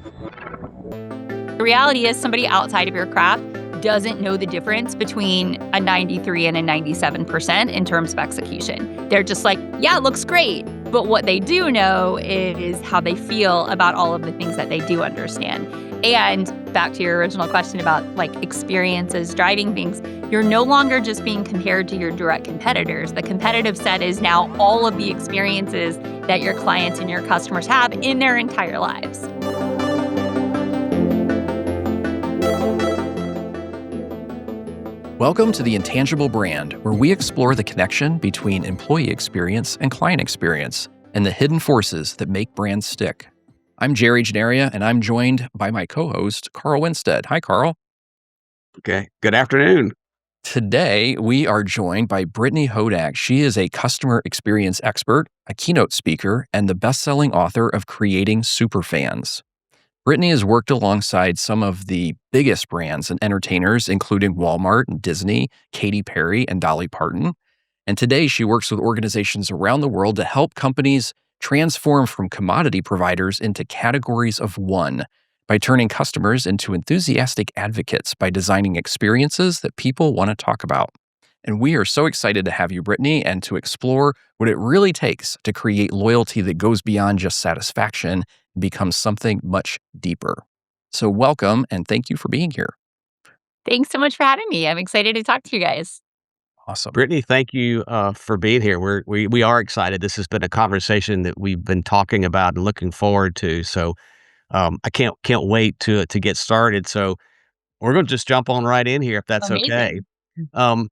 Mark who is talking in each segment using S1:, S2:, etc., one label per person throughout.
S1: The reality is somebody outside of your craft doesn't know the difference between a 93 and a 97% in terms of execution. They're just like, yeah, it looks great. But what they do know is how they feel about all of the things that they do understand. And back to your original question about like experiences driving things, you're no longer just being compared to your direct competitors. The competitive set is now all of the experiences that your clients and your customers have in their entire lives.
S2: Welcome to the Intangible Brand, where we explore the connection between employee experience and client experience and the hidden forces that make brands stick. I'm Jerry Genaria, and I'm joined by my co-host, Carl Winstead. Hi, Carl.
S3: Okay. Good afternoon.
S2: Today, we are joined by Brittany Hodak. She is a customer experience expert, a keynote speaker, and the best-selling author of Creating Superfans. Brittany has worked alongside some of the biggest brands and entertainers, including Walmart and Disney, Katy Perry, and Dolly Parton. And today she works with organizations around the world to help companies transform from commodity providers into categories of one by turning customers into enthusiastic advocates by designing experiences that people want to talk about. And we are so excited to have you, Brittany, and to explore what it really takes to create loyalty that goes beyond just satisfaction and becomes something much deeper. So welcome, and thank you for being here.
S1: Thanks so much for having me. I'm excited to talk to you guys.
S2: Awesome.
S3: Brittany, thank you for being here. We are excited. This has been a conversation that we've been talking about and looking forward to. So I can't wait to get started. So we're going to just jump on right in here if that's okay.
S1: Amazing.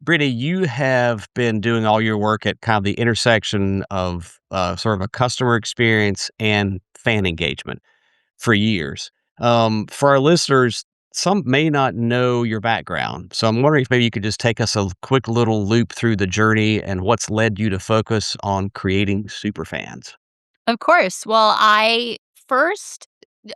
S3: Brittany, you have been doing all your work at kind of the intersection of sort of a customer experience and fan engagement for years. For our listeners, some may not know your background. So I'm wondering if maybe you could just take us a quick little loop through the journey and what's led you to focus on creating superfans.
S1: Of course. Well, I first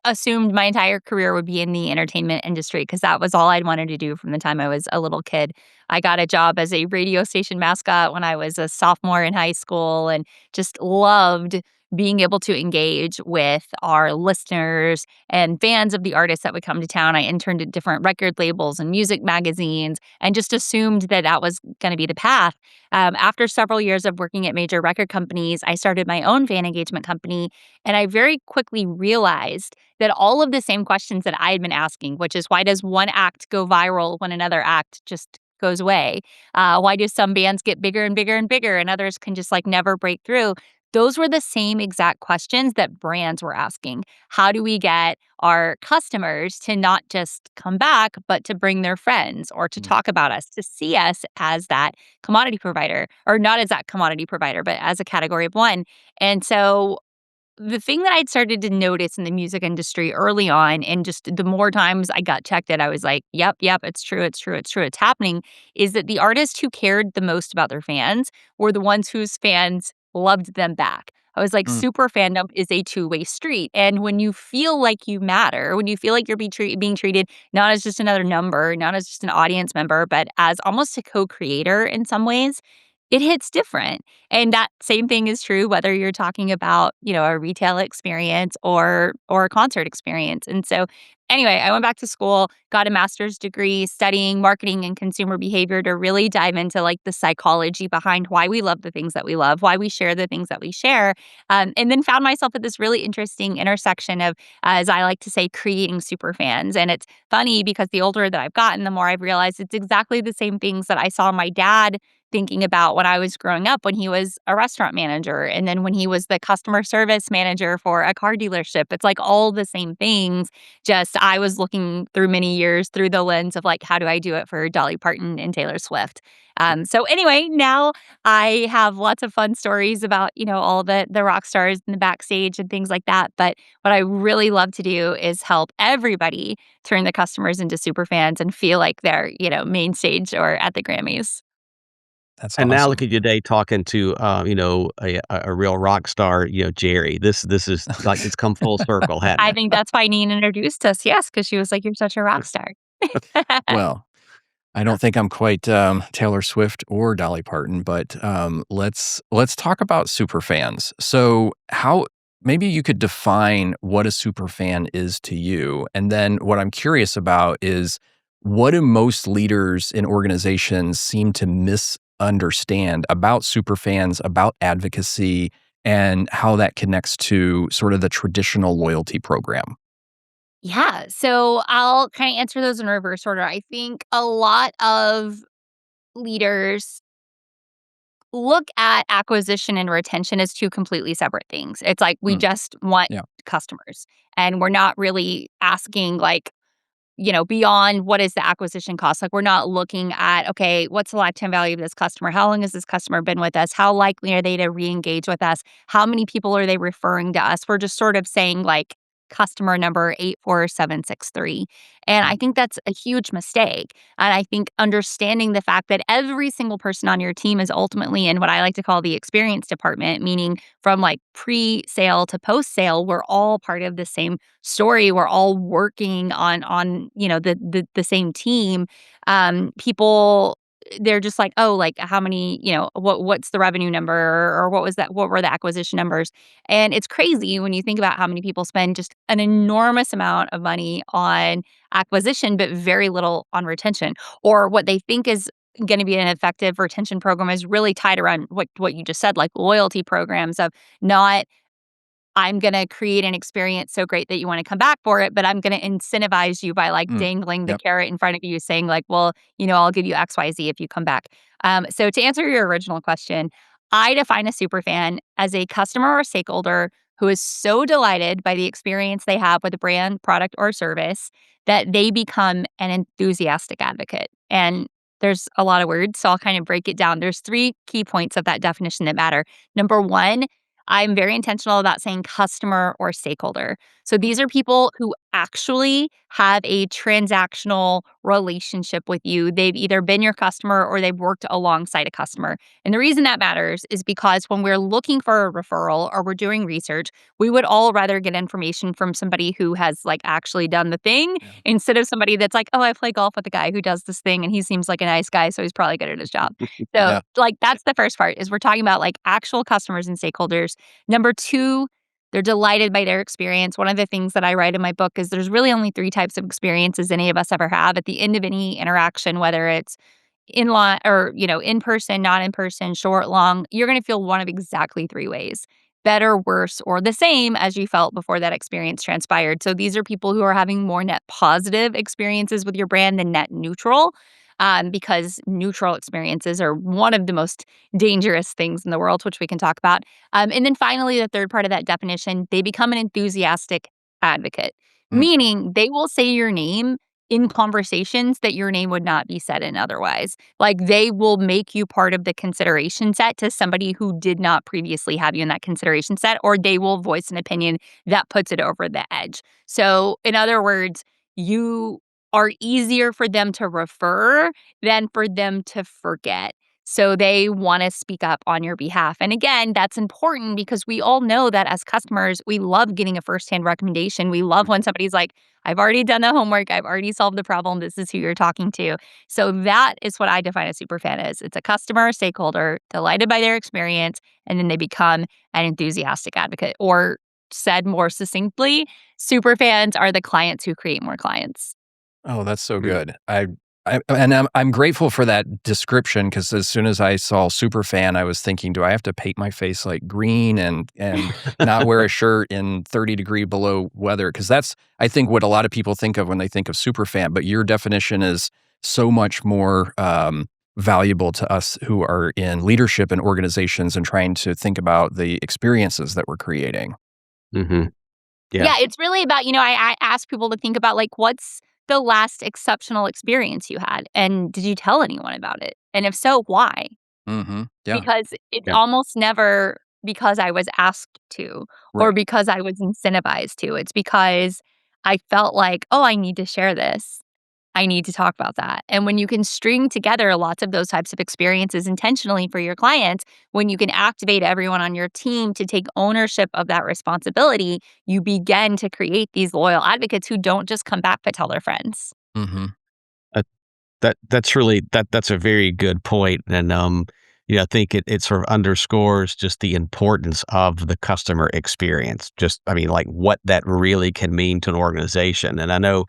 S1: assumed my entire career would be in the entertainment industry because that was all I'd wanted to do from the time I was a little kid. I got a job as a radio station mascot when I was a sophomore in high school and just loved being able to engage with our listeners and fans of the artists that would come to town. I interned at different record labels and music magazines and just assumed that that was going to be the path. After several years of working at major record companies, I started my own fan engagement company. And I very quickly realized that all of the same questions that I had been asking, which is why does one act go viral when another act just goes away? Why do some bands get bigger and bigger and bigger and others can just like never break through? Those were the same exact questions that brands were asking. How do we get our customers to not just come back, but to bring their friends or to talk about us, to see us as that commodity provider, or not as that commodity provider, but as a category of one? And so the thing that I'd started to notice in the music industry early on, and just the more times I got checked that I was like, yep, it's true, it's happening, is that the artists who cared the most about their fans were the ones whose fans loved them back. I was like,
S2: Mm.
S1: super fandom is a two-way street. And when you feel like you matter, when you feel like you're being treated not as just another number, not as just an audience member, but as almost a co-creator in some ways, it hits different. And that same thing is true whether you're talking about, a retail experience or a concert experience. And so anyway, I went back to school, got a master's degree studying marketing and consumer behavior to really dive into like the psychology behind why we love the things that we love, why we share the things that we share. And then found myself at this really interesting intersection of, as I like to say, creating super fans. And it's funny because the older that I've gotten, the more I've realized it's exactly the same things that I saw my dad thinking about when I was growing up, when he was a restaurant manager and then when he was the customer service manager for a car dealership. It's like all the same things, just I was looking through many years through the lens of like, how do I do it for Dolly Parton and Taylor Swift? So anyway, now I have lots of fun stories about, all the rock stars in the backstage and things like that. But what I really love to do is help everybody turn the customers into super fans and feel like they're, main stage or at the Grammys.
S2: That's
S3: And now
S2: awesome.
S3: look at you today talking to a real rock star, Jerry. This is like it's come full circle, hadn't
S1: I
S3: it?
S1: think that's why Nina introduced us, yes, because she was like, "You're such a rock star."
S2: Well, I don't think I'm quite Taylor Swift or Dolly Parton, but let's talk about superfans. So, maybe you could define what a super fan is to you. And then what I'm curious about is what do most leaders in organizations seem to misunderstand about super fans, about advocacy, and how that connects to sort of the traditional loyalty program?
S1: Yeah, so I'll kinda answer those in reverse order. I think a lot of leaders look at acquisition and retention as 2 completely separate things. It's like we
S2: Mm,
S1: just want
S2: yeah.
S1: customers, and we're not really asking, like, beyond what is the acquisition cost? Like, we're not looking at, okay, what's the lifetime value of this customer? How long has this customer been with us? How likely are they to reengage with us? How many people are they referring to us? We're just sort of saying, like, customer number 84763. And I
S2: Mm,
S1: think that's a huge mistake. And I think understanding the fact that every single person on your team is ultimately in what I like to call the experience department, meaning from like pre-sale to post-sale, we're all part of the same story. We're all working on the same team. People, they're just like, oh, like how many, what's the revenue number, or what were the acquisition numbers? And it's crazy when you think about how many people spend just an enormous amount of money on acquisition but very little on retention, or what they think is going to be an effective retention program is really tied around what you just said, like loyalty programs of not, I'm gonna create an experience so great that you wanna come back for it, but I'm gonna incentivize you by, like,
S2: mm,
S1: dangling the
S2: yep.
S1: carrot in front of you saying, like, "Well, I'll give you XYZ if you come back." So to answer your original question, I define a super fan as a customer or stakeholder who is so delighted by the experience they have with a brand, product, or service that they become an enthusiastic advocate. And there's a lot of words, so I'll kind of break it down. There's 3 key points of that definition that matter. Number 1, I'm very intentional about saying customer or stakeholder. So these are people who actually have a transactional relationship with you. They've either been your customer or they've worked alongside a customer. And the reason that matters is because when we're looking for a referral or we're doing research, we would all rather get information from somebody who has like actually done the thing
S2: Yeah.
S1: instead of somebody that's like, oh, I play golf with a guy who does this thing and he seems like a nice guy, so he's probably good at his job. So,
S2: Yeah.
S1: like, that's the first part is we're talking about, like, actual customers and stakeholders. Number 2, they're delighted by their experience. One of the things that I write in my book is there's really only 3 types of experiences any of us ever have at the end of any interaction, whether it's in line or, in person, not in person, short, long, you're gonna feel one of exactly 3 ways: better, worse, or the same as you felt before that experience transpired. So these are people who are having more net positive experiences with your brand than net neutral, because neutral experiences are one of the most dangerous things in the world, which we can talk about. And then finally, the third part of that definition, they become an enthusiastic advocate,
S2: Mm,
S1: meaning they will say your name in conversations that your name would not be said in otherwise. Like they will make you part of the consideration set to somebody who did not previously have you in that consideration set, or they will voice an opinion that puts it over the edge. So, in other words, you are easier for them to refer than for them to forget. So they want to speak up on your behalf. And again, that's important because we all know that as customers, we love getting a firsthand recommendation. We love when somebody's like, I've already done the homework, I've already solved the problem. This is who you're talking to. So that is what I define a super fan as. It's a customer or stakeholder delighted by their experience, and then they become an enthusiastic advocate. Or said more succinctly, super fans are the clients who create more clients.
S2: oh, that's so
S3: Mm.
S2: good. I'm grateful for that description because as soon as I saw Superfan, I was thinking, do I have to paint my face like green and not wear a shirt in 30-degree below weather? Because that's, I think, what a lot of people think of when they think of Superfan, but your definition is so much more, valuable to us who are in leadership and organizations and trying to think about the experiences that we're creating.
S3: Mhm. Yeah.
S1: Yeah, it's really about, I ask people to think about like, what's the last exceptional experience you had? And did you tell anyone about it? And if so, why?
S2: Mhm. Yeah.
S1: Because it's
S3: Yeah.
S1: almost never because I was asked to or
S2: Right.
S1: because I was incentivized to. It's because I felt like, oh, I need to share this. I need to talk about that. And when you can string together lots of those types of experiences intentionally for your clients, when you can activate everyone on your team to take ownership of that responsibility, you begin to create these loyal advocates who don't just come back but tell their friends.
S2: Mhm.
S3: Uh, that's really that's a very good point, and, I think it sort of underscores just the importance of the customer experience. Just, I mean, like what that really can mean to an organization. And I know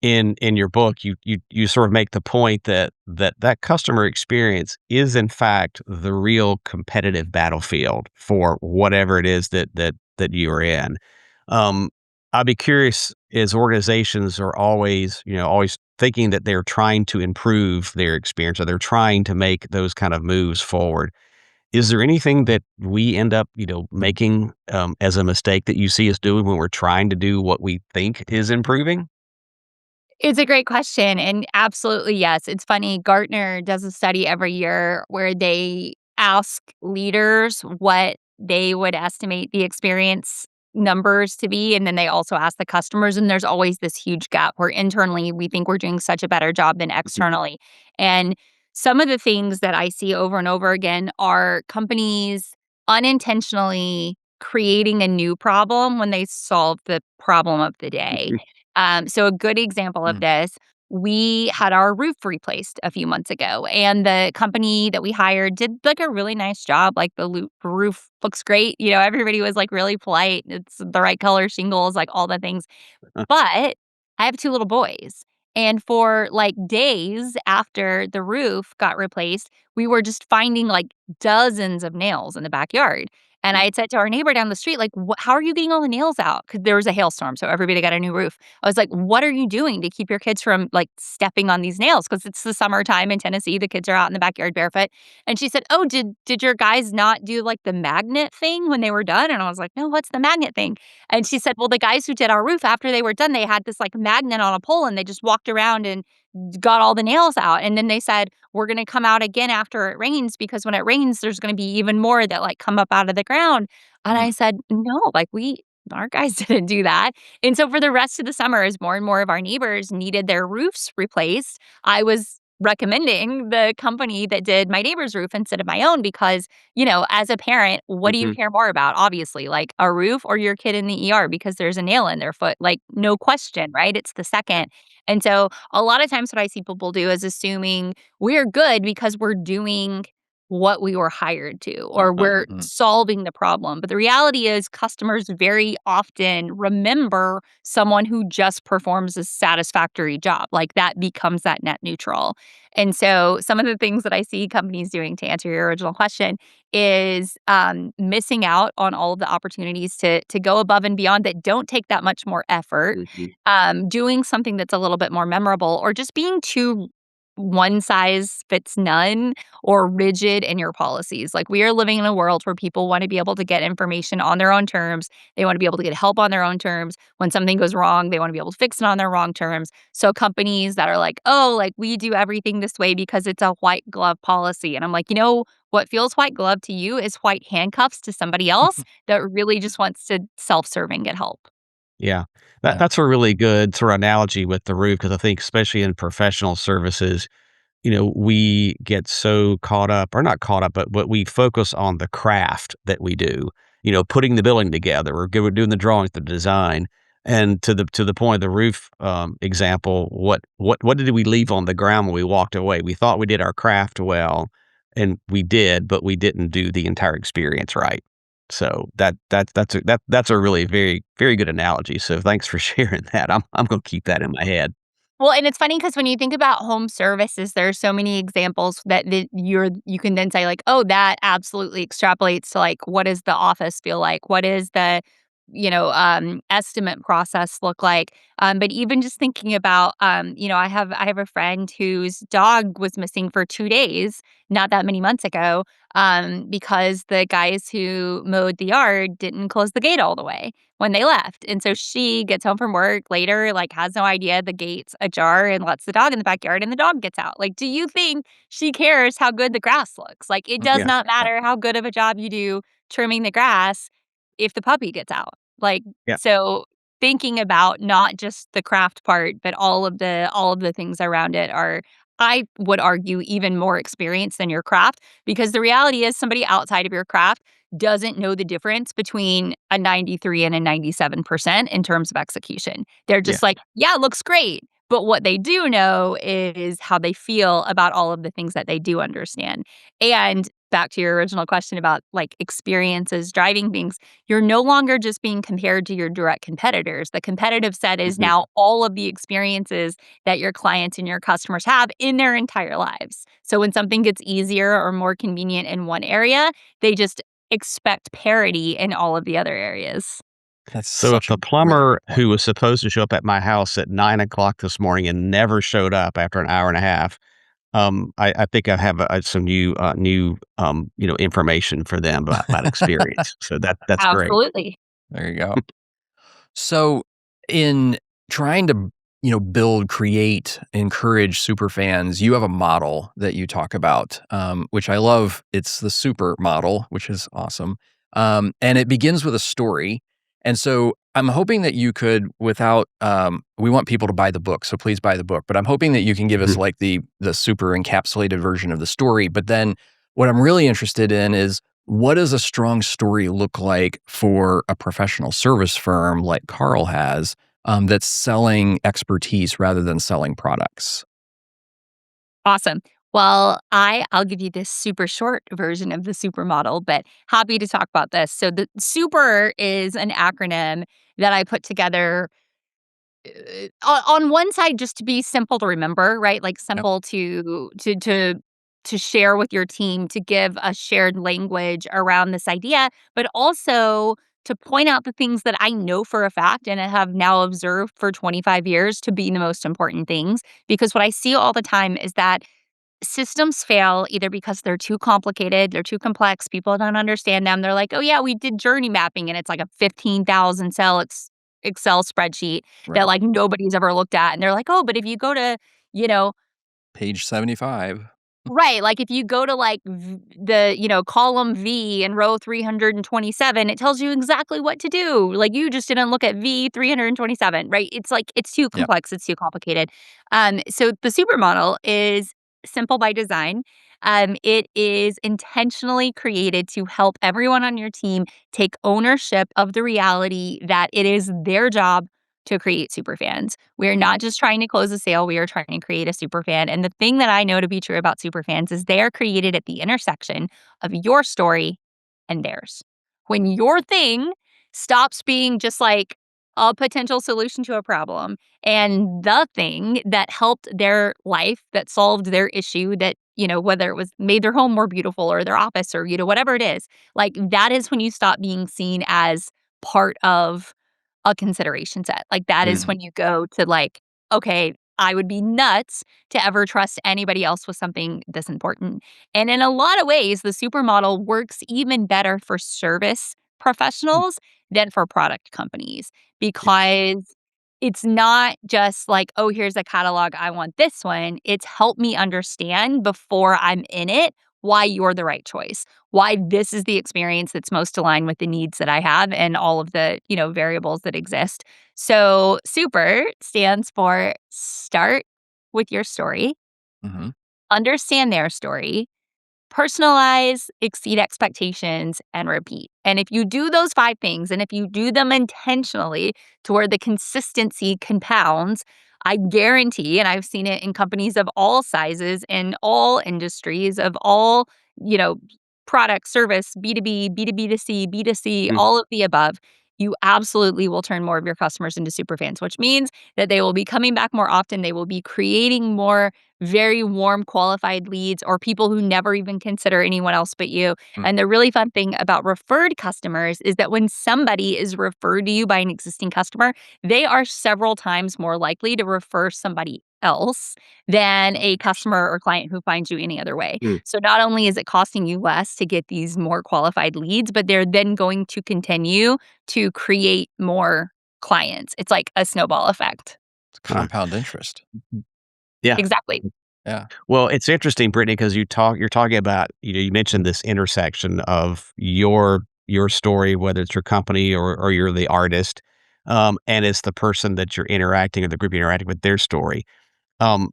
S3: in your book, you sort of make the point that that customer experience is in fact the real competitive battlefield for whatever it is that you are in. Um, I'd be curious, as organizations are always, always thinking that they're trying to improve their experience or they're trying to make those kind of moves forward. Is there anything that we end up, making as a mistake that you see us doing when we're trying to do what we think is improving?
S1: It's a great question, and absolutely, yes. It's funny, Gartner does a study every year where they ask leaders what they would estimate the experience numbers to be, and then they also ask the customers, and there's always this huge gap where internally we think we're doing such a better job than
S3: Mhm,
S1: externally. And some of the things that I see over and over again are companies unintentionally creating a new problem when they solve the problem of the day.
S3: mhm,
S1: So a good example of
S2: Mm.
S1: this, we had our roof replaced a few months ago, and the company that we hired did like a really nice job. Like roof looks great. Everybody was like really polite. It's the right color shingles, like all the things. But I have 2 little boys, and for, like, days after the roof got replaced, we were just finding, like, dozens of nails in the backyard, and I had said to our neighbor down the street, like, how are you getting all the nails out?" Because there was a hailstorm, so everybody got a new roof. I was like, "What are you doing to keep your kids from, like, stepping on these nails?" Because it's the summertime in Tennessee, the kids are out in the backyard barefoot, and she said, "Oh, did your guys not do, like, the magnet thing when they were done?" And I was like, "No, what's the magnet thing?" And she said, "Well, the guys who did our roof, after they were done, they had this, like, magnet on a pole, and they just walked around and got all the nails out, and then they said, 'We're gonna come out again after it rains, because when it rains, there's gonna be even more that, like, come up out of the ground.'" And I
S2: Mm.
S1: said, "No, like, our guys didn't do that." And so for the rest of the summer, as more and more of our neighbors needed their roofs replaced, I was recommending the company that did my neighbor's roof instead of my own because, as a parent, what do you
S3: mhm,
S1: care more about? Obviously, like a roof or your kid in the ER because there's a nail in their foot? Like, no question, right? It's the second. And so a lot of times what I see people do is assuming we're good because we're doing what we were hired to or
S2: Uh-huh.
S1: we're
S2: Mm.
S1: solving the problem. But the reality is customers very often remember someone who just performs a satisfactory job. Like that becomes that net neutral. And so some of the things that I see companies doing to answer your original question is missing out on all of the opportunities to go above and beyond that don't take that much more effort,
S3: mhm.
S1: doing something that's a little bit more memorable, or just being too one size fits none or rigid in your policies. Like we are living in a world where people want to be able to get information on their own terms. They want to be able to get help on their own terms. When something goes wrong, they want to be able to fix it on their wrong terms. So companies that are like, "Oh, like we do everything this way because it's a white glove policy." And I'm like, what feels white glove to you is white handcuffs to somebody else that really just wants to self-serve and get help.
S3: Yeah.
S2: Yeah.
S3: That's a really good sort of analogy with the roof because I think especially in professional services, we get so caught up or not caught up, but we focus on the craft that we do, putting the building together or we're doing the drawings, the design. And to the point of the roof example, what did we leave on the ground when we walked away? We thought we did our craft well, and we did, but we didn't do the entire experience right. So that's a really very very good analogy. So thanks for sharing that. I'm gonna keep that in my head.
S1: Well, and it's funny because when you think about home services, there are so many examples you can then say like, "Oh, that absolutely extrapolates to, like, what does the office feel like? What is the, estimate process look like?" But even just thinking about, I have a friend whose dog was missing for 2 days not that many months ago, because the guys who mowed the yard didn't close the gate all the way when they left. And so she gets home from work later, like, has no idea the gate's ajar and lets the dog in the backyard, and the dog gets out. Like, do you think she cares how good the grass looks? Like, it
S2: Mm.
S1: does
S3: Yeah.
S1: not
S2: Yeah.
S1: matter how good of a job you do trimming the grass if the puppy gets out. Like,
S3: Yeah.
S1: so thinking about not just the craft part, but all of the things around it are, I would argue, even more experience than your craft, because the reality is somebody outside of your craft doesn't know the difference between a 93 and a 97% in terms of execution. They're
S3: Yeah.
S1: just like, "Yeah, it looks great." But what they do know is how they feel about all of the things that they do understand. And back to your original question about like experiences driving things, you're no longer just being compared to your direct competitors. The competitive set is
S3: Mhm.
S1: now all of the experiences that your clients and your customers have in their entire lives. So when something gets easier or more convenient in one area, they just expect parity in all of the other areas.
S2: That's
S3: So if
S2: such a
S3: the
S2: really
S3: plumber
S2: good point.
S3: who was supposed to show up at my house at 9 o'clock this morning and never showed up after an hour and a half, I think I have, some information for them about experience. So that's great.
S1: Absolutely.
S2: There you go. So, in trying to, build, create, encourage super fans, you have a model that you talk about, which I love. It's the super model, which is awesome. And it begins with a story. And so I'm hoping that you could, without, we want people to buy the book, so please buy the book. But I'm hoping that you can give us
S3: Mhm.
S2: like the super encapsulated version of the story. But then, what I'm really interested in is what does a strong story look like for a professional service firm like Carl has, that's selling expertise rather than selling products?
S1: Awesome. Well, I'll give you this super short version of the super model, but happy to talk about this. So the super is an acronym that I put together on one side just to be simple to remember, right? Like
S2: Yep.
S1: simple to share with your team, to give a shared language around this idea, but also to point out the things that I know for a fact and I have now observed for 25 years to be the most important things. Because what I see all the time is that systems fail either because they're too complicated, they're too complex, people don't understand them. They're like, "Oh yeah, we did journey mapping," and it's like a 15,000 cell Excel spreadsheet that
S2: Right.
S1: like nobody's ever looked at. And they're like, "Oh, but if you go to, you know,
S2: Page 75.
S1: right, like, if you go to, like, column V and row 327, it tells you exactly what to do, like, you just didn't look at V 327, right? It's like it's too
S2: Yep.
S1: complex, it's too complicated. So the supermodel is simple by design. It is intentionally created to help everyone on your team take ownership of the reality that it is their job to create superfans. We're not just trying to close a sale, we are trying to create a superfan. And the thing that I know to be true about superfans is they are created at the intersection of your story and theirs. When your thing stops being just like a potential solution to a problem and the thing that helped their life, that solved their issue, that, whether it was made their home more beautiful or their office or, whatever it is, like that is when you stop being seen as part of a consideration set. Like, that is
S3: Mm.
S1: when you go to, like, "Okay, I would be nuts to ever trust anybody else with something this important." And in a lot of ways, the supermodel works even better for service professionals than for product companies because it's not just like, "Oh, here's a catalog, I want this one." It's help me understand before I'm in it why you're the right choice, why this is the experience that's most aligned with the needs that I have and all of the, variables that exist. So, super stands for start with your story,
S2: Mhm.
S1: understand their story, personalize, exceed expectations, and repeat. And if you do those 5 things, and if you do them intentionally to where the consistency compounds, I guarantee, and I've seen it in companies of all sizes, in all industries, of all, you know, product, service, B2B, B2B2C, B2C,
S3: Mm.
S1: all of the above, you absolutely will turn more of your customers into super fans, which means that they will be coming back more often. They will be creating more very warm, qualified leads or people who never even consider anyone else but you.
S2: Mm.
S1: And the really fun thing about referred customers is that when somebody is referred to you by an existing customer, they are several times more likely to refer somebody else than a customer or client who finds you any other way.
S3: Mm.
S1: So not only is it costing you less to get these more qualified leads, but they're then going to continue to create more clients. It's like a snowball effect.
S2: It's
S3: Huh.
S2: compound interest.
S3: Yeah.
S1: Exactly.
S2: Yeah.
S3: Well, it's interesting, Brittany, because you're talking about, you mentioned this intersection of your story, whether it's your company or you're the artist, and it's the person that you're interacting or the group you're interacting with, their story. Um,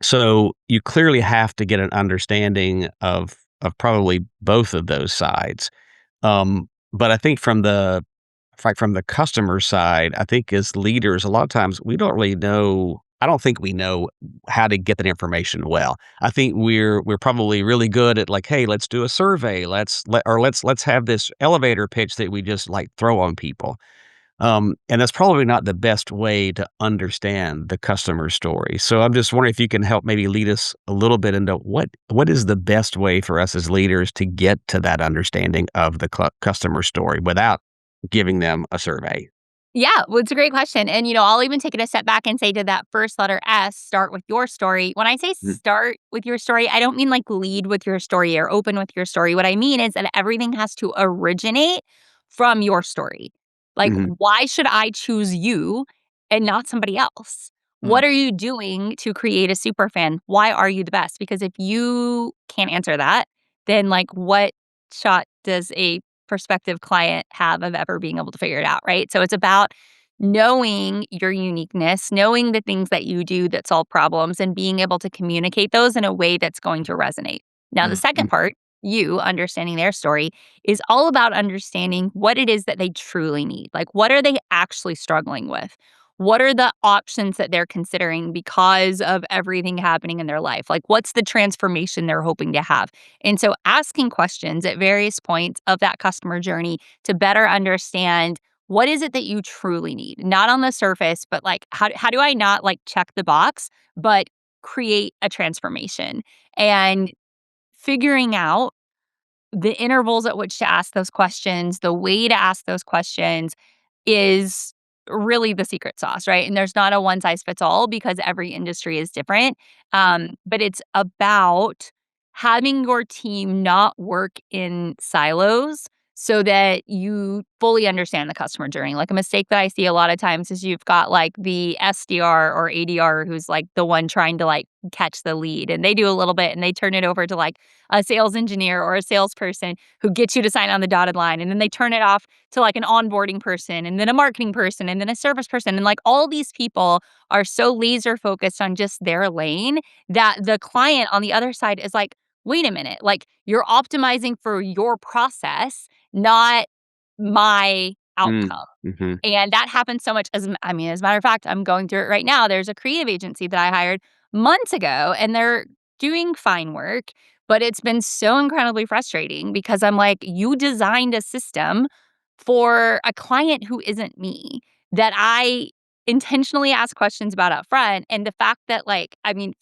S3: so you clearly have to get an understanding of probably both of those sides. But I think from the customer side, I think as leaders, a lot of times we don't really know I don't think we know how to get that information well. I think we're probably really good at like, hey, let's do a survey. Let's have this elevator pitch that we just like throw on people. And that's probably not the best way to understand the customer story. So I'm just wondering if you can help maybe lead us a little bit into what is the best way for us as leaders to get to that understanding of the customer story without giving them a survey.
S1: Yeah, well, it's a great question. And, I'll even take it a step back and say, did that first letter S start with your story? When I say
S3: Mhm,
S1: start with your story, I don't mean like lead with your story or open with your story. What I mean is that everything has to originate from your story. Like,
S3: mhm,
S1: why should I choose you and not somebody else?
S3: mm,
S1: What are you doing to create a super fan? Why are you the best? Because if you can't answer that, then like what shot does a prospective client have of ever being able to figure it out, right? So it's about knowing your uniqueness, knowing the things that you do that solve problems, and being able to communicate those in a way that's going to resonate. Now, the
S3: mm,
S1: second
S3: mm,
S1: part, you understanding their story, is all about understanding what it is that they truly need. Like, what are they actually struggling with? What are the options that they're considering because of everything happening in their life? Like, what's the transformation they're hoping to have? And so asking questions at various points of that customer journey to better understand what is it that you truly need? Not on the surface, but like how do I not like check the box, but create a transformation? And figuring out the intervals at which to ask those questions, the way to ask those questions is really the secret sauce, right? And there's not a one size fits all because every industry is different. But it's about having your team not work in silos so that you fully understand the customer journey. Like a mistake that I see a lot of times is you've got like the SDR or ADR who's like the one trying to like catch the lead and they do a little bit and they turn it over to like a sales engineer or a salesperson who gets you to sign on the dotted line and then they turn it off to like an onboarding person and then a marketing person and then a service person. And like all these people are so laser focused on just their lane that the client on the other side is like, wait a minute, like you're optimizing for your process, not my
S3: mm,
S1: outcome.
S3: mhm,
S1: And that happens so much as a matter of fact, I'm going through it right now. There's a creative agency that I hired months ago and they're doing fine work, but it's been so incredibly frustrating because I'm like, you designed a system for a client who isn't me that I intentionally ask questions about up front. And the fact that like, I mean,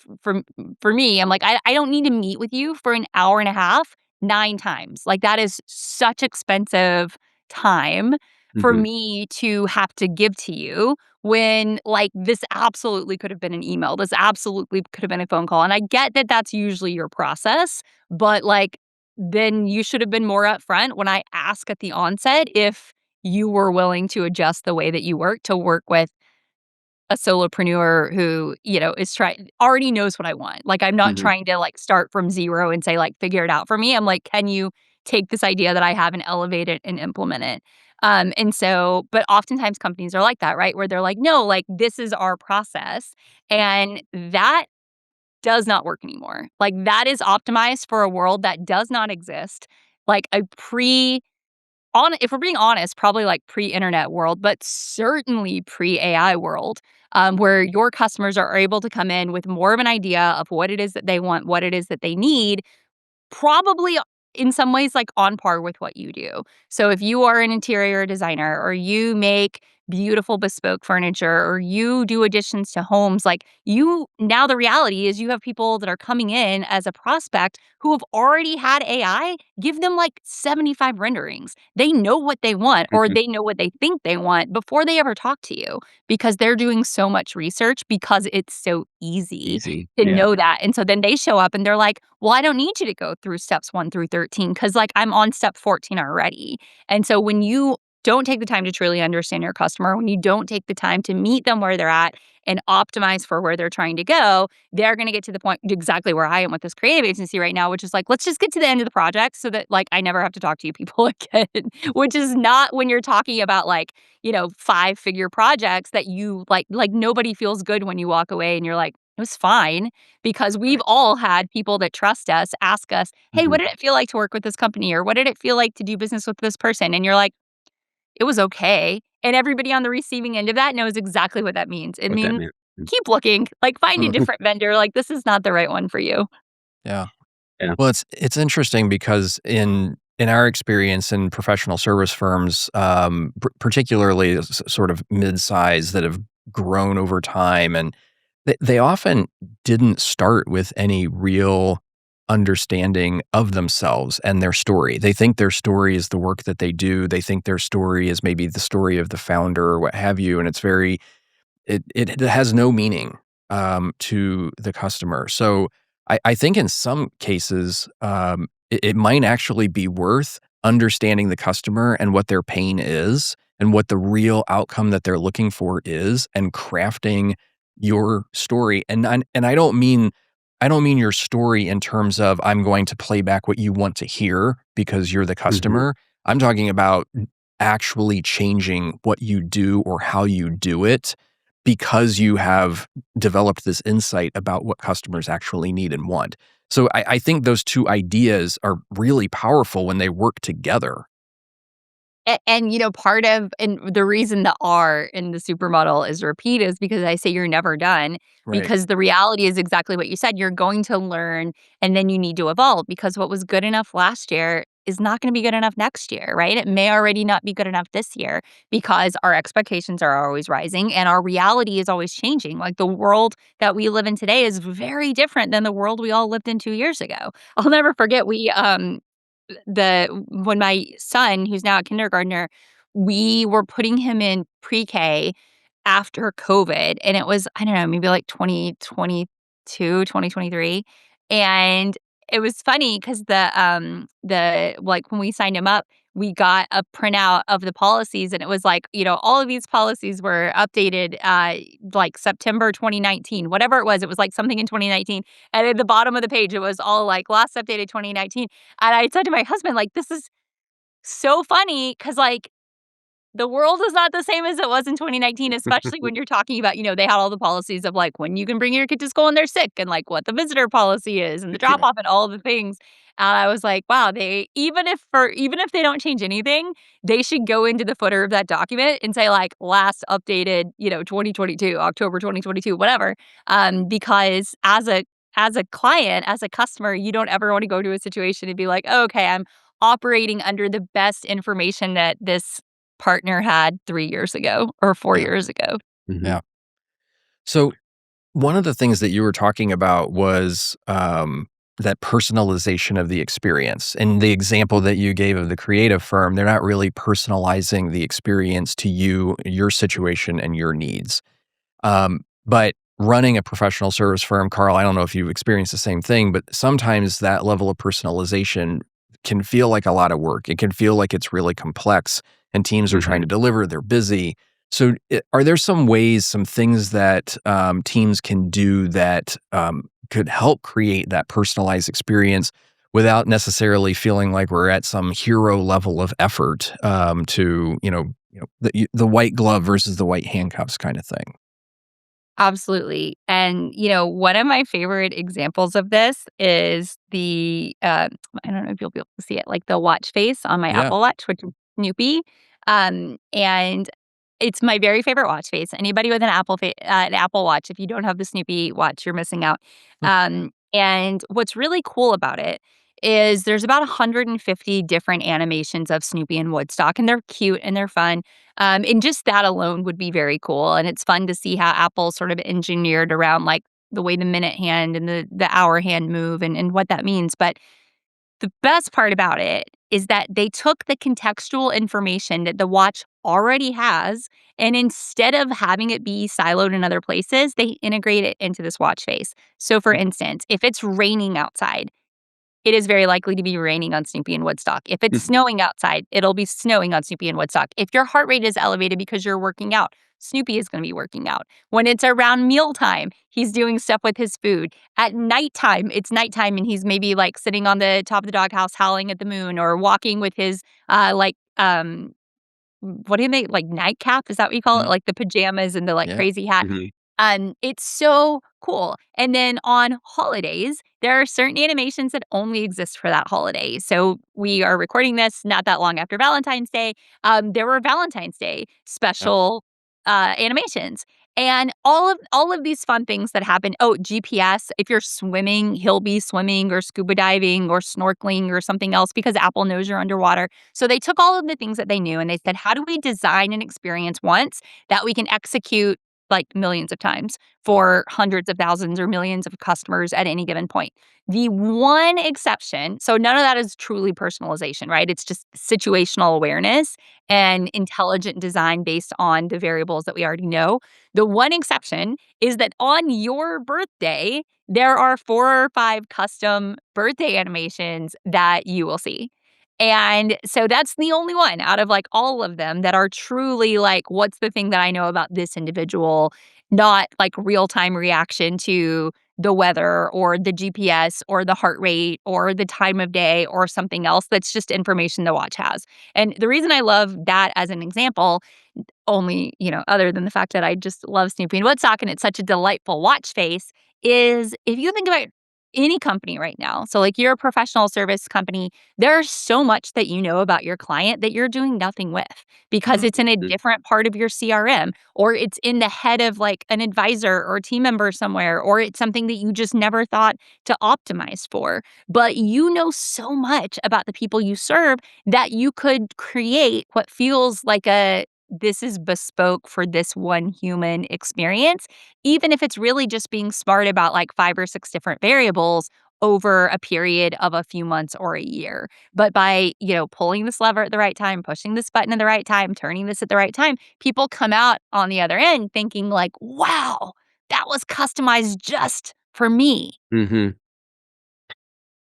S1: for me, I'm like, I don't need to meet with you for an hour and a half 9 times. Like that is such expensive time for
S3: mhm,
S1: me to have to give to you when like this absolutely could have been an email. This absolutely could have been a phone call. And I get that that's usually your process, but like then you should have been more upfront when I ask at the onset if you were willing to adjust the way that you work to work with a solopreneur who, is trying already knows what I want. Like, I'm not
S3: mhm,
S1: trying to, like, start from 0 and say, like, "Figure it out for me." I'm like, "Can you take this idea that I have and elevate it and implement it?" And so but oftentimes companies are like that, right? Where they're like, "No, like, this is our process." And that does not work anymore. Like, that is optimized for a world that does not exist. Like, a pre on if we're being honest, probably like pre-internet world, but certainly pre-AI world, where your customers are able to come in with more of an idea of what it is that they want, what it is that they need, probably in some ways, like, on par with what you do. So if you are an interior designer or you make beautiful bespoke furniture or you do additions to homes, like, you now the reality is you have people that are coming in as a prospect who have already had AI give them, like, 75 renderings. They know what they want or
S3: mhm.
S1: they know what they think they want before they ever talk to you because they're doing so much research because it's so easy
S3: Easy.
S1: to
S3: Yeah.
S1: know that, and so then they show up and they're like, "Well, I don't need you to go through steps 1 through 13 because, like, I'm on step 14 already." And so when you don't take the time to truly understand your customer, when you don't take the time to meet them where they're at and optimize for where they're trying to go, they're gonna get to the point exactly where I am with this creative agency right now, which is like, "Let's just get to the end of the project so that, like, I never have to talk to you people again," which is not when you're talking about, like, five-figure projects that you like, nobody feels good when you walk away and you're like, "It was fine," because we've
S3: Right.
S1: all had people that trust us ask us, "Hey, what
S3: Mhm.
S1: did it feel like to work with this company?" Or, "What did it feel like to do business with this person?" And you're like, "It was okay." And everybody on the receiving end of that knows exactly what that means. It
S3: What that
S1: means
S3: meant.
S1: keep looking, like, find a different vendor, like, this is not the right one for you.
S2: Yeah.
S3: Yeah.
S2: Well, it's interesting because in our experience in professional service firms, particularly sort of mid-size that have grown over time, and they often didn't start with any real understanding of themselves and their story. They think their story is the work that they do. They think their story is maybe the story of the founder or what have you, and it's very it has no meaning, to the customer. So I think in some cases, it might actually be worth understanding the customer and what their pain is and what the real outcome that they're looking for is, and crafting your story. And I don't mean your story in terms of I'm going to play back what you want to hear because you're the
S3: Mhm.
S2: customer. I'm talking about actually changing what you do or how you do it because you have developed this insight about what customers actually need and want. So I think those two ideas are really powerful when they work together.
S1: And, part of and the reason the R in the supermodel is repeat is because I say you're never done,
S2: Right.
S1: because the reality is exactly what you said. You're going to learn, and then you need to evolve, because what was good enough last year is not gonna be good enough next year, right? It may already not be good enough this year because our expectations are always rising and our reality is always changing. Like, the world that we live in today is very different than the world we all lived in 2 years ago. I'll never forget, the when my son, who's now a kindergartner, we were putting him in pre-K after COVID, and it was, I don't know, maybe like 2022, 2023, and it was funny because like, when we signed him up, we got a printout of the policies, and it was like, all of these policies were updated, like, September 2019, whatever it was like something in 2019, and at the bottom of the page, it was all, like, "Last updated 2019," and I said to my husband, like, "This is so funny because, like, the world is not the same as it was in 2019, especially when you're talking about, they had all the policies of, like, when you can bring your kid to school and they're sick, and, like, what the visitor policy is and the drop
S2: Yeah.
S1: off and all the things." And I was like, "Wow, they even if they don't change anything, they should go into the footer of that document and say, like, last updated, 2022, October 2022, whatever." Because as a client, as a customer, you don't ever wanna go to a situation and be like, "Oh, okay, I'm operating under the best information that this partner had 3 years ago or 4
S2: Yeah.
S1: years ago."
S3: Mhm.
S2: Yeah. So one of the things that you were talking about was, that personalization of the experience. In the example that you gave of the creative firm, they're not really personalizing the experience to you, your situation, and your needs. But running a professional service firm, Carl, I don't know if you've experienced the same thing, but sometimes that level of personalization can feel like a lot of work. It can feel like it's really complex and teams are trying
S3: Mhm.
S2: to deliver, they're busy. So, are there some ways, some things that teams can do that could help create that personalized experience without necessarily feeling like we're at some hero level of effort to, the white glove versus the white handcuffs kind of thing?
S1: Absolutely. And, one of my favorite examples of this is I don't know if you'll be able to see it, like the watch face on my
S2: Yeah.
S1: Apple Watch, which is Snoopy. And it's my very favorite watch face. Anybody with an Apple Watch, if you don't have the Snoopy watch, you're missing out. And what's really cool about it is there's about 150 different animations of Snoopy and Woodstock, and they're cute and they're fun. And just that alone would be very cool, and it's fun to see how Apple sort of engineered around, like, the way the minute hand and the hour hand move and what that means. But the best part about it is that they took the contextual information that the watch already has, and instead of having it be siloed in other places, they integrate it into this watch face. So, for instance, if it's raining outside, it is very likely to be raining on Snoopy and Woodstock. If it's snowing outside, it'll be snowing on Snoopy and Woodstock. If your heart rate is elevated because you're working out, Snoopy is going to be working out. When it's around mealtime, he's doing stuff with his food. At nighttime, it's nighttime and he's maybe like sitting on the top of the doghouse howling at the moon, or walking with his what do they, like, nightcap? Is that what you call it?
S2: Mhm.
S1: Like the pajamas and the like
S2: Yeah.
S1: crazy hat.
S3: Mhm.
S1: It's so cool. And then on holidays, there are certain animations that only exist for that holiday. So we are recording this not that long after Valentine's Day. There were Valentine's Day
S2: Yeah.
S1: special animations. And all of these fun things that happen. Oh, GPS, if you're swimming, he'll be swimming or scuba diving or snorkeling or something else because Apple knows you're underwater. So they took all of the things that they knew and they said, how do we design an experience once that we can execute like millions of times for hundreds of thousands or millions of customers at any given point? The one exception, so none of that is truly personalization, right? It's just situational awareness and intelligent design based on the variables that we already know. The one exception is that on your birthday, there are 4 or 5 custom birthday animations that you will see. And so that's the only one out of, like, all of them that are truly, like, what's the thing that I know about this individual, not, like, real-time reaction to the weather or the GPS or the heart rate or the time of day or something else that's just information the watch has. And the reason I love that as an example only, other than the fact that I just love Snoopy and Woodstock and it's such a delightful watch face, is if you think about any company right now, so like you're a professional service company, there's so much that you know about your client that you're doing nothing with because it's in a
S3: Mhm.
S1: different part of your CRM or it's in the head of like an advisor or a team member somewhere, or it's something that you just never thought to optimize for. But you know so much about the people you serve that you could create what feels like a this is bespoke for this one human experience, even if it's really just being smart about like 5 or 6 different variables over a period of a few months or a year. But by, pulling this lever at the right time, pushing this button at the right time, turning this at the right time, people come out on the other end thinking like, "Wow, that was customized just for me."
S3: Mhm.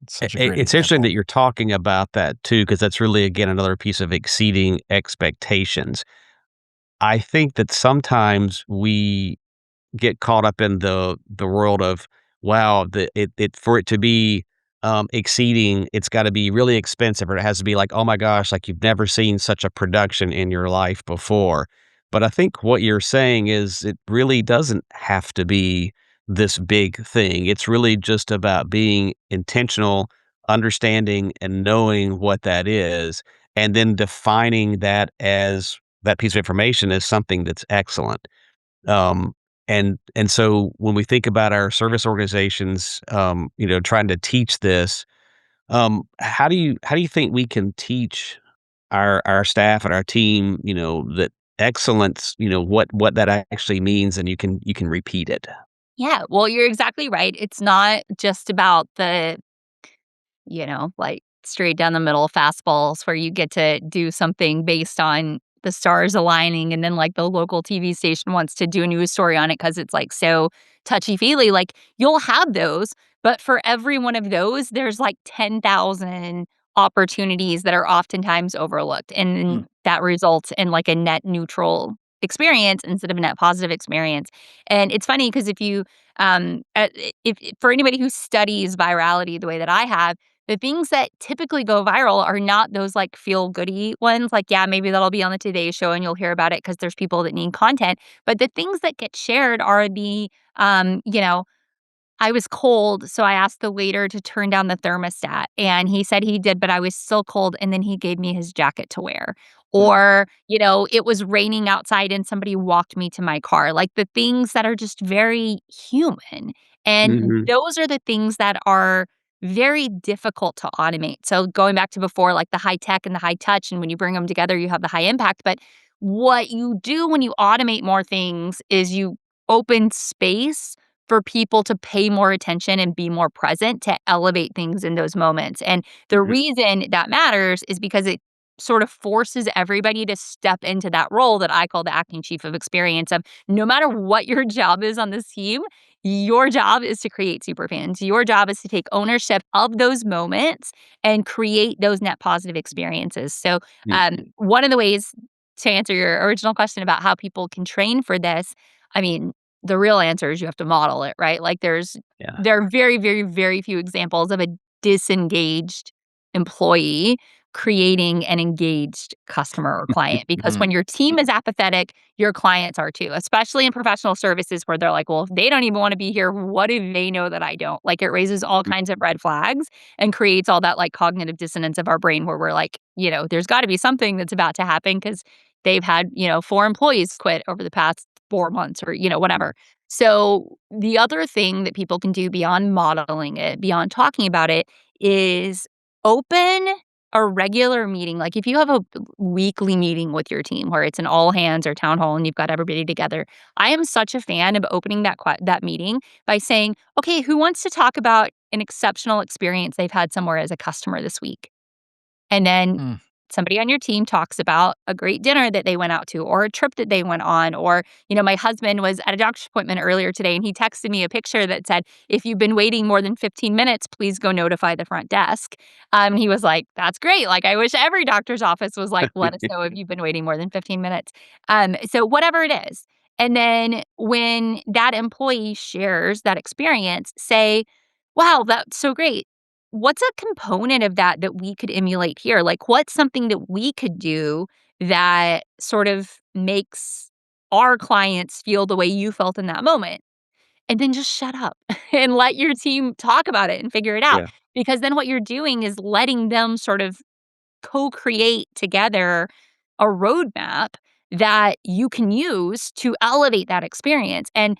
S2: It's such a great
S3: It's interesting
S2: example.
S3: that you're talking about that too, because that's really, again, another piece of exceeding expectations. I think that sometimes we get caught up in the world of, wow, it for it to be, exceeding, it's gotta be really expensive, or it has to be like, "Oh my gosh, like you've never seen such a production in your life before." But I think what you're saying is it really doesn't have to be this big thing. It's really just about being intentional, understanding, and knowing what that is, and then defining that piece of information as something that's excellent. Um, and so when we think about our service organizations, trying to teach this, how do you think we can teach our staff and our team, that excellence, what that actually means, and you can repeat it?
S1: Yeah, well, you're exactly right. It's not just about the like straight down the middle fastballs where you get to do something based on the stars aligning and then like the local TV station wants to do a news story on it because it's like so touchy-feely. Like you'll have those, but for every one of those, there's like 10,000 opportunities that are oftentimes overlooked. And
S2: Mm.
S1: then that results in like a net neutral experience instead of a net positive experience. And it's funny because if you if for anybody who studies virality the way that I have, the things that typically go viral are not those, like, feel-goody ones, like, yeah, maybe that'll be on the Today Show and you'll hear about it because there's people that need content, but the things that get shared are the, I was cold, so I asked the waiter to turn down the thermostat, and he said he did, but I was still cold, and then he gave me his jacket to wear.
S2: Mm.
S1: Or, it was raining outside and somebody walked me to my car, like, the things that are just very human, and
S3: Mhm.
S1: those are the things that are very difficult to automate. So going back to before, like, the high tech and the high touch, and when you bring them together, you have the high impact, but what you do when you automate more things is you open space for people to pay more attention and be more present to elevate things in those moments. And the
S3: Mhm.
S1: reason that matters is because it sort of forces everybody to step into that role that I call the acting chief of experience of no matter what your job is on this team, your job is to create superfans. Your job is to take ownership of those moments and create those net positive experiences. So,
S3: Mhm.
S1: one of the ways to answer your original question about how people can train for this, I mean, the real answer is you have to model it, right? Like
S3: Yeah.
S1: there are very, very, very few examples of a disengaged employee creating an engaged customer or client because
S2: Mm.
S1: when your team is apathetic, your clients are too, especially in professional services where they're like, well, if they don't even want to be here, what do they know that I don't? Like it raises all kinds of red flags and creates all that like cognitive dissonance of our brain where we're like, there's got to be something that's about to happen because they've had, 4 employees quit over the past 4 months or, whatever. So the other thing that people can do beyond modeling it, beyond talking about it, is open a regular meeting. Like if you have a weekly meeting with your team where it's an all hands or town hall and you've got everybody together, I am such a fan of opening that meeting by saying, "Okay, who wants to talk about an exceptional experience they've had somewhere as a customer this week?" And then
S2: Mm.
S1: somebody on your team talks about a great dinner that they went out to or a trip that they went on. Or, my husband was at a doctor's appointment earlier today and he texted me a picture that said, "If you've been waiting more than 15 minutes, please go notify the front desk." He was like, "That's great. Like, I wish every doctor's office was like, let us know if you've been waiting more than 15 minutes." So whatever it is. And then when that employee shares that experience, say, "Wow, that's so great. What's a component of that that we could emulate here? Like, what's something that we could do that sort of makes our clients feel the way you felt in that moment?" And then just shut up and let your team talk about it and figure it out.
S3: Yeah.
S1: Because then what you're doing is letting them sort of co-create together a roadmap that you can use to elevate that experience. And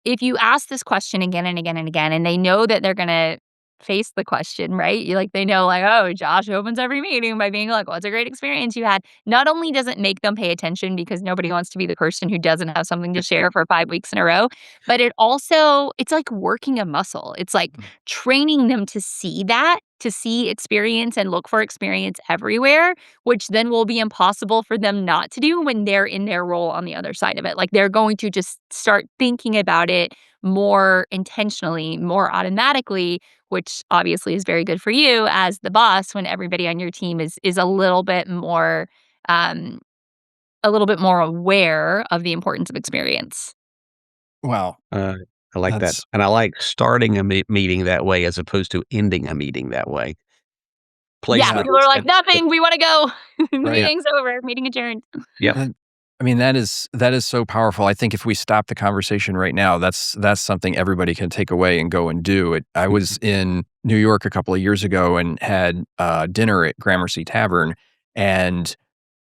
S1: if you ask this question again and again and again, and they know that they're gonna face the question, right? They know like, "Oh, Josh opens every meeting by being like, 'What's a great experience you had?'" Not only does it make them pay attention because nobody wants to be the person who doesn't have something to share for 5 weeks in a row, but it's like working a muscle. It's like
S2: Mm.
S1: training them to see that, to see experience and look for experience everywhere, which then will be impossible for them not to do when they're in their role on the other side of it. Like, they're going to just start thinking about it more intentionally, more automatically, which obviously is very good for you as the boss when everybody on your team is um, a little bit more aware of the importance of experience.
S2: Wow.
S3: Uh, I like that,
S2: That's
S3: and I like starting a meeting that way as opposed to ending a meeting that way.
S1: Yeah,
S2: yeah,
S3: Placement
S1: people are
S3: is
S1: like,
S3: that
S1: "Nothing, we wanna go. The
S2: right.
S3: yeah,
S1: meeting's over, meeting adjourned."
S3: yep.
S2: Uh, I mean, that is so powerful. I think if we stop the conversation right now, that's something everybody can take away and go and do it. I was in New York a couple of years ago and had dinner at Gramercy Tavern, and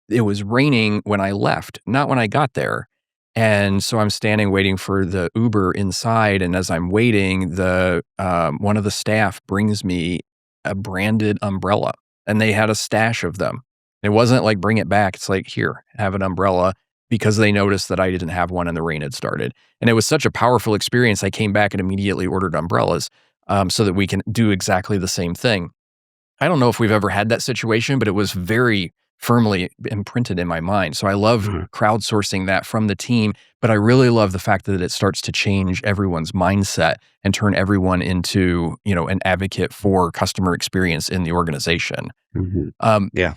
S2: it was raining when I left, not when I got there. And so I'm standing waiting for the Uber inside, and as I'm waiting, one of the staff brings me a branded umbrella, and they had a stash of them. It wasn't like, "Bring it back." It's like, "Here, have an umbrella," because they noticed that I didn't have one and the rain had started. And it was such a powerful experience, I came back and immediately ordered umbrellas, so that we can do exactly the same thing. I don't know if we've ever had that situation, but it was very firmly imprinted in my mind. So I love
S3: Mhm,
S2: crowdsourcing that from the team, but I really love the fact that it starts to change everyone's mindset and turn everyone into, an advocate for customer experience in the organization.
S3: mhm.
S2: Um,
S3: Yeah.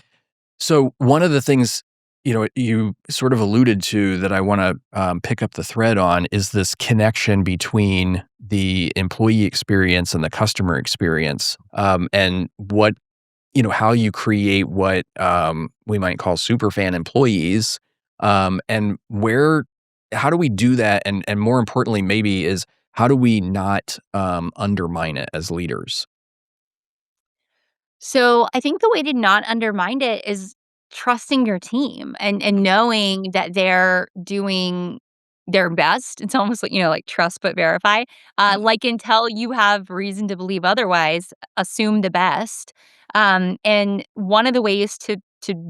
S2: so one of the things, you sort of alluded to that I want to pick up the thread on is this connection between the employee experience and the customer experience, and how you create what we might call superfan employees, and how do we do that? And more importantly, maybe is how do we not undermine it as leaders?
S1: So I think the way to not undermine it is trusting your team and knowing that they're doing their best. It's almost like, like trust but verify. Like until you have reason to believe otherwise, assume the best. And one of the ways to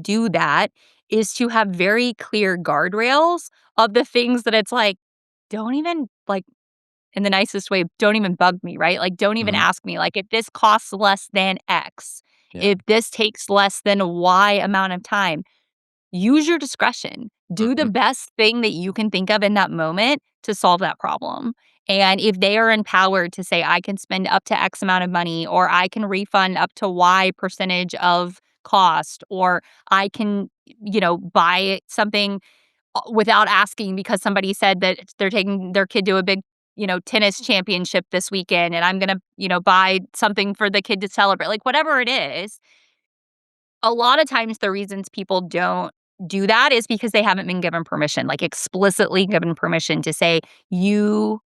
S1: do that is to have very clear guardrails of the things that it's like, don't even like in the nicest way, don't even bug me, right? Like, don't even
S2: Mhm.
S1: ask me. Like, if this costs less than X,
S2: Yeah.
S1: if this takes less than Y amount of time, use your discretion. Do the
S2: Mhm.
S1: best thing that you can think of in that moment to solve that problem. And if they are empowered to say, "I can spend up to X amount of money, or I can refund up to Y percentage of cost, or I can, buy something without asking because somebody said that they're taking their kid to a big, tennis championship this weekend and I'm going to, buy something for the kid to celebrate." Like whatever it is, a lot of times the reasons people don't do that is because they haven't been given permission, like explicitly given permission to say, "You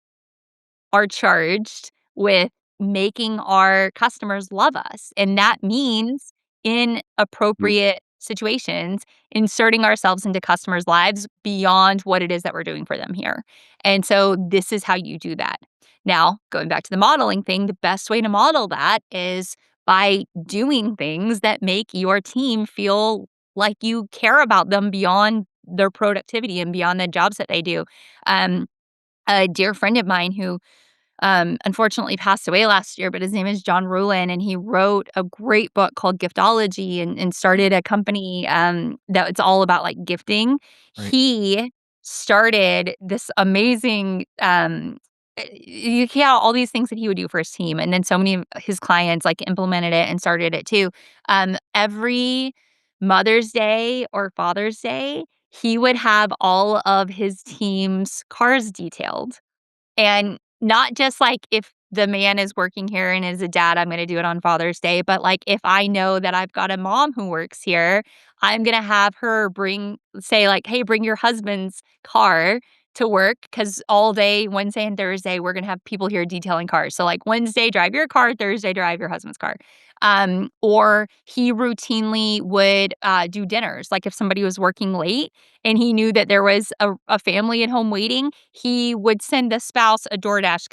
S1: are charged with making our customers love us." And that means in
S3: Mm,
S1: appropriate situations, inserting ourselves into customers' lives beyond what it is that we're doing for them here. And so this is how you do that. Now, going back to the modeling thing, the best way to model that is by doing things that make your team feel like you care about them beyond their productivity and beyond the jobs that they do. Um, a dear friend of mine who unfortunately passed away last year, but his name is John Ruhlin, and he wrote a great book called Giftology and started a company that it's all about like gifting.
S2: Right.
S1: He started this amazing yeah, all these things that he would do for his team. And then so many of his clients like implemented it and started it too. Every Mother's Day or Father's Day, he would have all of his team's cars detailed and not just, like, if the man is working here and is a dad, I'm gonna do it on Father's Day, but, like, if I know that I've got a mom who works here, I'm gonna have her say, like, "Hey, bring your husband's car to work because all day Wednesday and Thursday, we're gonna have people here detailing cars. So, like, Wednesday, drive your car, Thursday, drive your husband's car." Or he routinely would, do dinners, like, if somebody was working late and he knew that there was a family at home waiting, he would send the spouse a DoorDash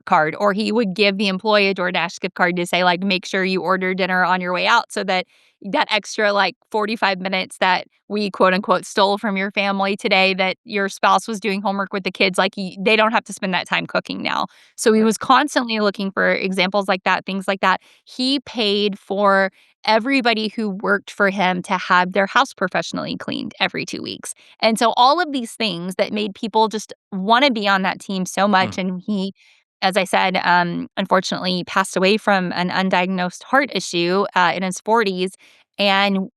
S1: card, or he would give the employee a DoorDash gift card to say, like, "Make sure you order dinner on your way out so that that extra, like, 45 minutes that we, quote, unquote, stole from your family today that your spouse was doing homework with the kids, like, they don't have to spend that time cooking now." So he
S2: Right.
S1: was constantly looking for examples like that, things like that. He paid for everybody who worked for him to have their house professionally cleaned every 2 weeks. And so all of these things that made people just wanna be on that team so
S2: Mm.
S1: much, and he, as I said, unfortunately passed away from an undiagnosed heart issue, in his 40s, and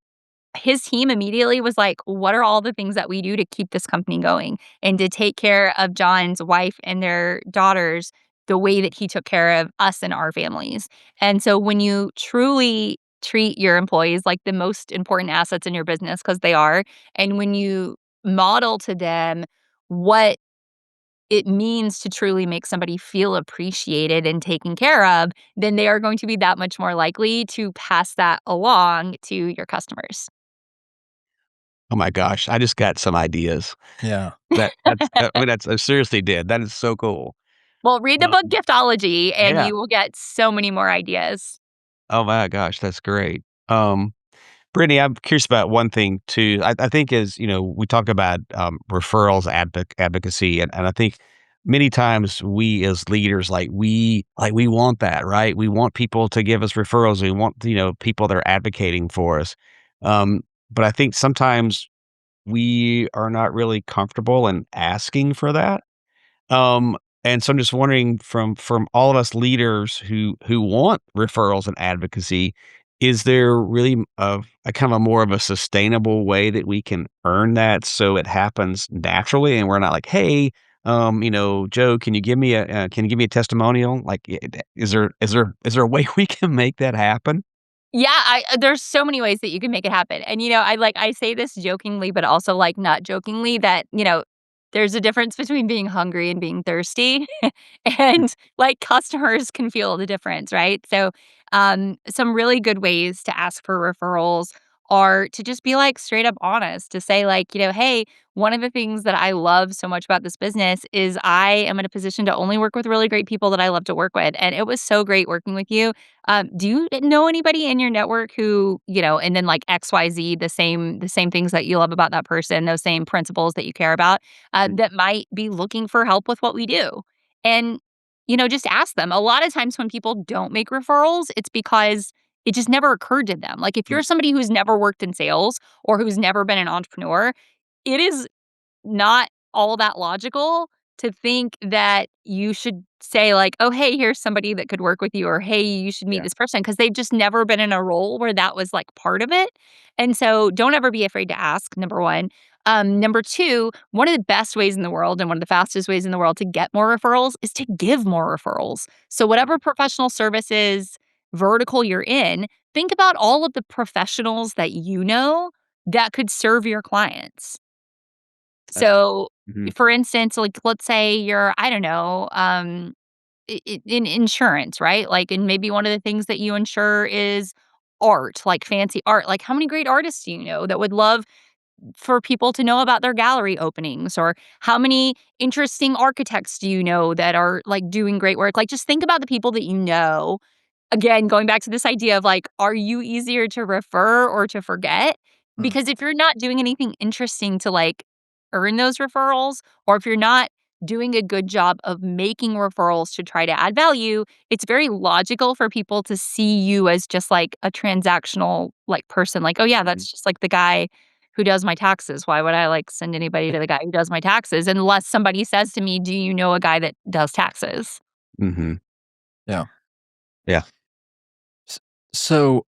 S1: his team immediately was like, "What are all the things that we do to keep this company going and to take care of John's wife and their daughters the way that he took care of us and our families?" And so when you truly treat your employees like the most important assets in your business, because they are, and when you model to them what it means to truly make somebody feel appreciated and taken care of, then they are going to be that much more likely to pass that along to your customers.
S3: Oh my gosh, I just got some ideas.
S2: Yeah.
S3: I mean, that's I seriously did. That is so cool.
S1: Well, read the book Giftology, and
S3: Yeah.
S1: you will get so many more ideas.
S3: Oh my gosh, that's great. Brittany, I'm curious about one thing too. I think as we talk about referrals, advocacy, and I think many times we as leaders we want that, right? We want people to give us referrals. We want people that are advocating for us. Um, but I think sometimes we are not really comfortable in asking for that. And so I'm just wondering from all of us leaders who want referrals and advocacy, is there really a kind of a more of a sustainable way that we can earn that so it happens naturally and we're not like, hey, Joe, can you give me a testimonial? Like, is there a way we can make that happen?
S1: Yeah, there's so many ways that you can make it happen, and, I say this jokingly, but also, like, not jokingly that, there's a difference between being hungry and being thirsty, and, like, customers can feel the difference, right? So, some really good ways to ask for referrals are to just be, like, straight up honest, to say, like, "Hey, one of the things that I love so much about this business is I am in a position to only work with really great people that I love to work with, and it was so great working with you. Do you know anybody in your network who, and then like XYZ, the same things that you love about that person, those same principles that you care about, that might be looking for help with what we do?" And, just ask them. A lot of times when people don't make referrals, it's because it just never occurred to them. Like if you're somebody who's never worked in sales or who's never been an entrepreneur, it is not all that logical to think that you should say like, "Oh, hey, here's somebody that could work with you," or, "Hey, you should meet
S3: Yeah.
S1: this person," because 'cause they've just never been in a role where that was, like, part of it, and so don't ever be afraid to ask, number 1. Number 2, one of the best ways in the world and one of the fastest ways in the world to get more referrals is to give more referrals. So whatever professional services vertical you're in, think about all of the professionals that you know that could serve your clients.
S3: That's
S1: So,
S3: mhm.
S1: for instance, like, let's say you're, I don't know, in insurance, right? Like, and maybe one of the things that you insure is art, like fancy art. Like, how many great artists do you know that would love for people to know about their gallery openings? Or how many interesting architects do you know that are like doing great work? Like, just think about the people that you know. Again, going back to this idea of like, are you easier to refer or to forget?
S2: Mm.
S1: Because if you're not doing anything interesting to like earn those referrals, or if you're not doing a good job of making referrals to try to add value, it's very logical for people to see you as just like a transactional like person. Like, oh yeah,
S2: Mhm.
S1: that's just like the guy who does my taxes. Why would I like send anybody to the guy who does my taxes unless somebody says to me, "Do you know a guy that does taxes?"
S3: Mhm.
S2: Yeah.
S3: Yeah.
S2: S so,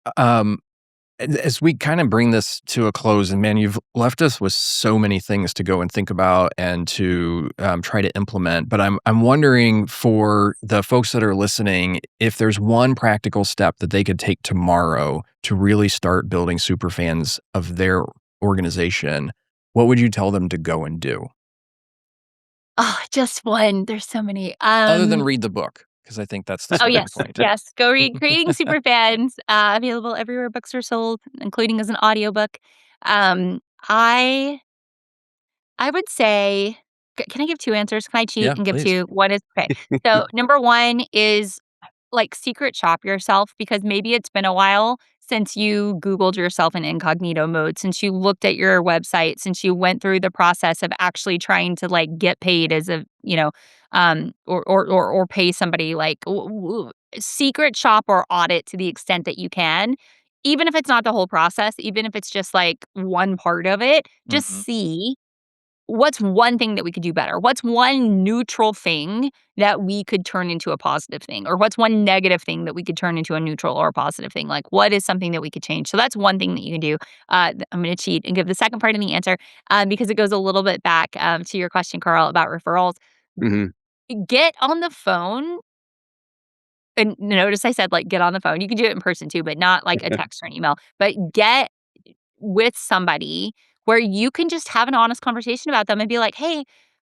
S2: as we kind of bring this to a close, and man, you've left us with so many things to go and think about and to try to implement. But I'm wondering for the folks that are listening, if there's one practical step that they could take tomorrow to really start building super fans of their organization, what would you tell them to go and do?
S1: Oh, just one. There's so many.
S2: Other than read the book, because I think that's the
S1: Oh,
S2: starting
S1: yes.
S2: point.
S1: Yes. Go read Creating Superfans, available everywhere books are sold, including as an audiobook. Um, I I would say can I give 2 answers? Can I cheat
S2: Yeah,
S1: and give
S2: please.
S1: 2? One is okay. So, number 1 is like secret shop yourself because maybe it's been a while since you Googled yourself in incognito mode, since you looked at your website, since you went through the process of actually trying to like get paid as a, or pay somebody like secret shop or audit to the extent that you can. Even if it's not the whole process, even if it's just like one part of it, just
S2: Mhm,
S1: see what's one thing that we could do better? What's one neutral thing that we could turn into a positive thing? Or what's one negative thing that we could turn into a neutral or a positive thing? Like, what is something that we could change? So that's one thing that you can do. I'm going to cheat and give the second part of the answer because it goes a little bit back to your question, Carl, about referrals.
S3: Mhm.
S1: Get on the phone. And notice I said, like, get on the phone. You can do it in person too, but not like a text or an email. But get with somebody where you can just have an honest conversation about them and be like, hey,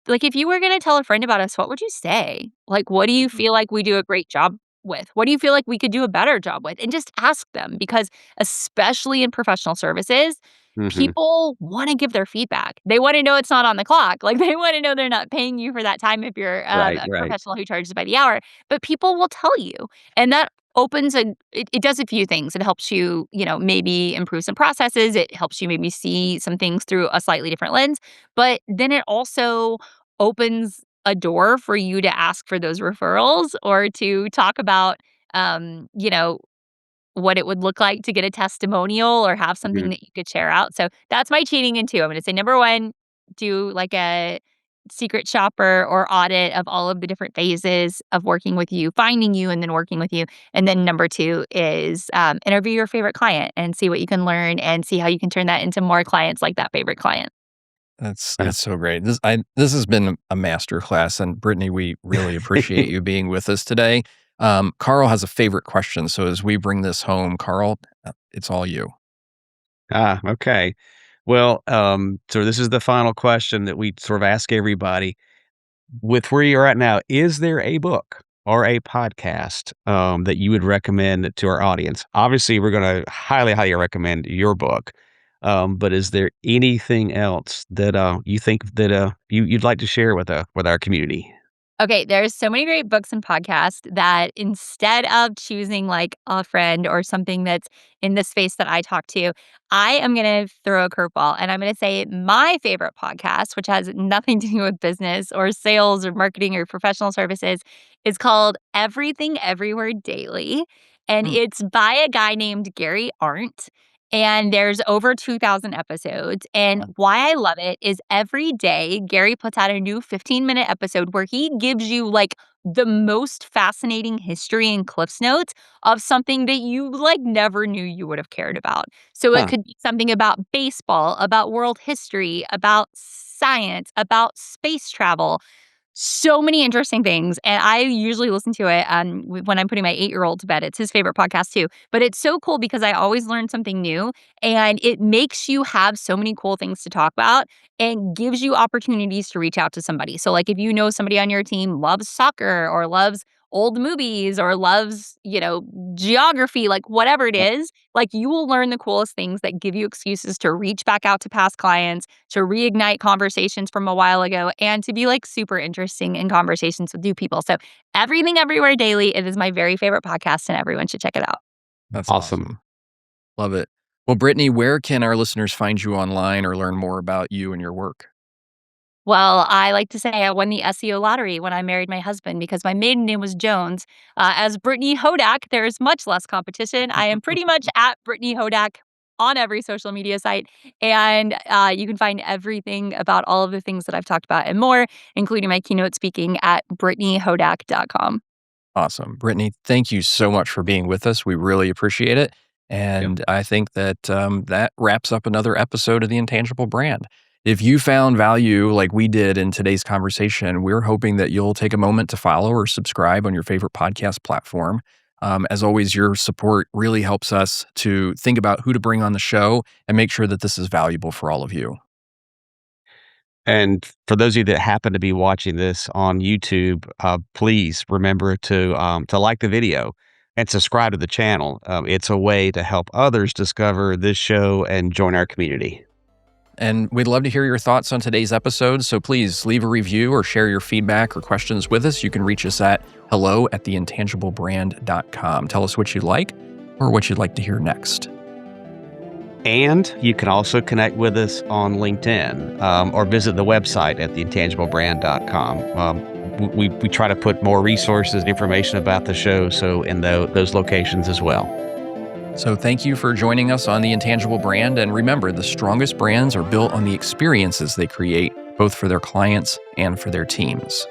S1: like, if you were gonna tell a friend about us, what would you say? Like, what do you
S2: mhm,
S1: feel like we do a great job with? What do you feel like we could do a better job with? And just ask them because especially in professional services,
S3: Mhm.
S1: people wanna give their feedback. They wanna know it's not on the clock. Like, they wanna know they're not paying you for that time if you're,
S3: Right,
S1: a
S3: right.
S1: professional who charges by the hour, but people will tell you, and that opens it does a few things. It helps you, maybe improve some processes. It helps you maybe see some things through a slightly different lens, but then it also opens a door for you to ask for those referrals or to talk about, what it would look like to get a testimonial or have something
S3: Mhm.
S1: that you could share out. So that's my cheating in 2. I'm gonna say number 1, do like a secret shopper or audit of all of the different phases of working with you, finding you and then working with you. And then number 2 is, interview your favorite client and see what you can learn and see how you can turn that into more clients like that favorite client.
S2: that's so great. This has been a master class, and Brittany, we really appreciate you being with us today. Carl has a favorite question, so as we bring this home, Carl, it's all you.
S3: Okay. Well, so this is the final question that we sort of ask everybody. With where you're at now, is there a book or a podcast, that you would recommend to our audience? Obviously, we're gonna highly, highly recommend your book, but is there anything else that, you think that, you'd like to share with our community?
S1: Okay, there's so many great books and podcasts that instead of choosing like a friend or something that's in the space that I talk to, I am going to throw a curveball and I'm going to say my favorite podcast, which has nothing to do with business or sales or marketing or professional services, is called Everything Everywhere Daily. And
S2: Mm,
S1: it's by a guy named Gary Arndt. And there's over 2,000 episodes. And
S2: wow.
S1: why I love it is every day Gary puts out a new 15-minute episode where he gives you like the most fascinating history and cliffs notes of something that you like never knew you would have cared about. So it
S3: Huh.
S1: could be something about baseball, about world history, about science, about space travel, so many interesting things, and I usually listen to it, when I'm putting my 8-year-old to bed. It's his favorite podcast too, but it's so cool because I always learn something new, and it makes you have so many cool things to talk about and gives you opportunities to reach out to somebody. So, like, if you know somebody on your team loves soccer or loves old movies or loves, geography, like whatever it is, like you will learn the coolest things that give you excuses to reach back out to past clients, to reignite conversations from a while ago, and to be like super interesting in conversations with new people. So, Everything Everywhere Daily, it is my very favorite podcast, and everyone should check it out.
S2: That's
S3: Awesome.
S2: awesome. Love it. Well, Brittany, where can our listeners find you online or learn more about you and your work?
S1: Well, I like to say I won the SEO lottery when I married my husband because my maiden name was Jones. As Brittany Hodak, there's much less competition. I am pretty much at Brittany Hodak on every social media site. And you can find everything about all of the things that I've talked about and more, including my keynote speaking at BrittanyHodak.com.
S2: Awesome. Brittany, thank you so much for being with us. We really appreciate it.
S3: Yep.
S2: And I think that that wraps up another episode of the Intangible Brand. If you found value like we did in today's conversation, we're hoping that you'll take a moment to follow or subscribe on your favorite podcast platform. As always, your support really helps us to think about who to bring on the show and make sure that this is valuable for all of you.
S3: And for those of you that happen to be watching this on YouTube, please remember to like the video and subscribe to the channel. It's a way to help others discover this show and join our community.
S2: And we'd love to hear your thoughts on today's episode. So please leave a review or share your feedback or questions with us. You can reach us at hello@theintangible.brand.com. Tell us what you like or what you'd like to hear next.
S3: And you can also connect with us on LinkedIn or visit the website at theintangiblebrand.com. We try to put more resources and information about the show so in those locations as well.
S2: So thank you for joining us on The Intangible Brand. And remember, the strongest brands are built on the experiences they create, both for their clients and for their teams.